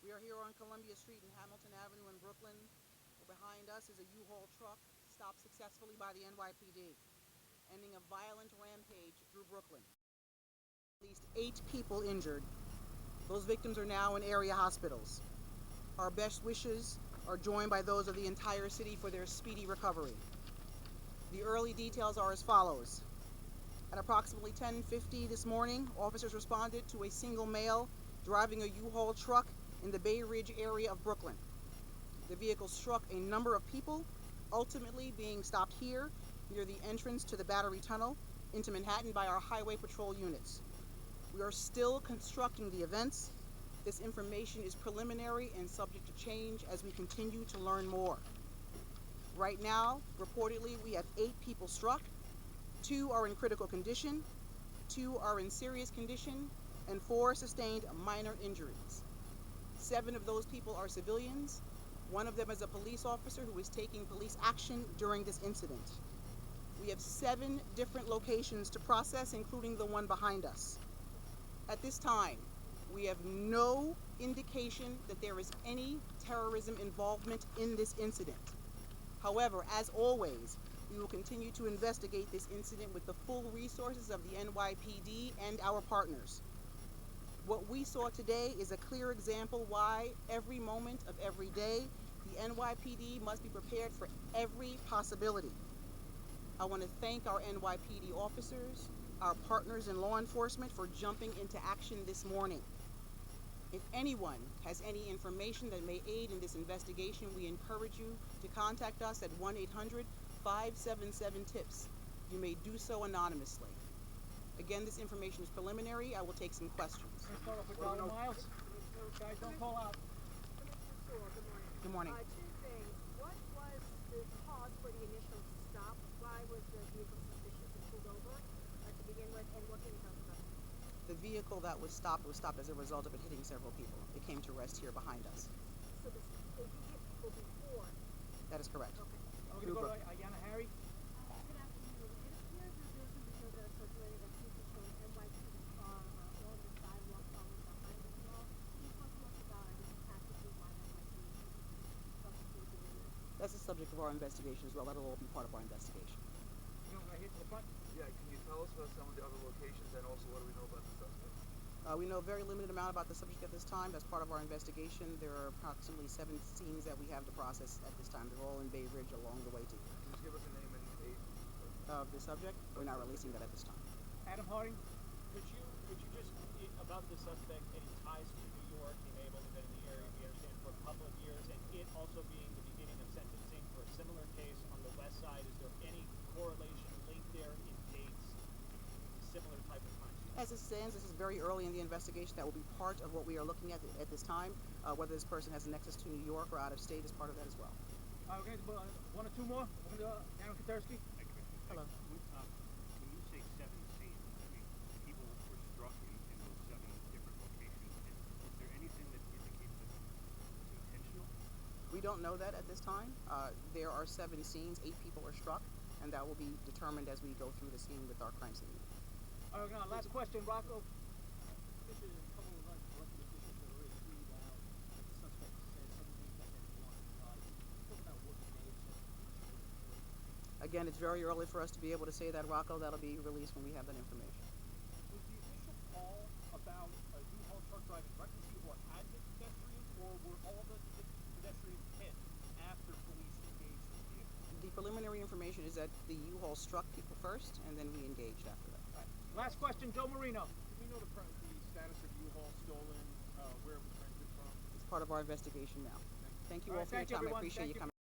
We are here on Columbia Street and Hamilton Avenue in Brooklyn. Behind us is a U-Haul truck stopped successfully by the NYPD, ending a violent rampage through Brooklyn. At least 8 people injured. Those victims are now in area hospitals. Our best wishes are joined by those of the entire city for their speedy recovery. The early details are as follows. At approximately 10:50 this morning, officers responded to a single male driving a U-Haul truck in the Bay Ridge area of Brooklyn. The vehicle struck a number of people, ultimately being stopped here near the entrance to the Battery Tunnel into Manhattan by our highway patrol units. We are still constructing the events. This information is preliminary and subject to change as we continue to learn more. Right now, reportedly, we have 8 people struck. 2 are in critical condition, 2 are in serious condition, and 4 sustained minor injuries. 7 of those people are civilians. 1 of them is a police officer who is taking police action during this incident. We have 7 different locations to process, including the one behind us. At this time, we have no indication that there is any terrorism involvement in this incident. However, as always, we will continue to investigate this incident with the full resources of the NYPD and our partners. What we saw today is a clear example why every moment of every day, the NYPD must be prepared for every possibility. I want to thank our NYPD officers, our partners in law enforcement for jumping into action this morning. If anyone has any information that may aid in this investigation, we encourage you to contact us at 1-800-577-TIPS. You may do so anonymously. Again, this information is preliminary. I will take some questions. Let's start off with dollar miles. Guys, don't call out. Good morning. 2 things. What was the cause for the initial stop? Why was the vehicle suspicious and pulled over to begin with? And what can you tell us about it? The vehicle that was stopped as a result of it hitting several people. It came to rest here behind us. So they did hit people before? That is correct. Okay. We're going to go to Ayana Harry. Good afternoon. It appears that there's some videos that are circulating that people showing NYPD car on the sidewalk following behind the car. Can you talk to us about, tactically why that might be? That's the subject of our investigation as well. That'll all be part of our investigation. Right here to the front. Yeah, can you tell us about some of the other locations and also what do we know about the suspect? We know a very limited amount about the subject at this time. As part of our investigation, there are approximately 7 scenes that we have to process at this time. They're all in Bay Ridge along the way to here. Can you just give us a name and age? Of the subject, we're not releasing that at this time. Adam Harding. Could you just, about the suspect, any ties to New York, he may have only been in the area, we understand, for a couple of years, and it also being the beginning of sentencing for a similar case on the west side, is there any correlation linked there in dates, similar type of crimes? As it stands, this is very early in the investigation. That will be part of what we are looking at this time. Whether this person has a nexus to New York or out of state is part of that as well. Okay, 1 or 2 more. We're going to Aaron Katersky. Hello. When you say 7 scenes, I mean, people were struck in those 7 different locations. Is there anything that indicates that it's intentional? We don't know that at this time. There are 7 scenes, 8 people are struck, and that will be determined as we go through the scene with our crime scene. All right, last question, Rocco. There's a couple of elected officials that already tweeted out that the suspect said some things that they want. Talk about what they said. Again, it's very early for us to be able to say that, Rocco. That'll be released when we have that information. Was the initial call about a U-Haul truck driving recklessly or had hit pedestrians, or were all the pedestrians hit after police engaged the vehicle? The preliminary information is that the U-Haul struck people first, and then we engaged after that. Last question, Joe Marino. Do we know the status of U-Haul stolen, where it was rented from? It's part of our investigation now. Thank you all for your Thank you, time. I everyone. appreciate Thank you coming.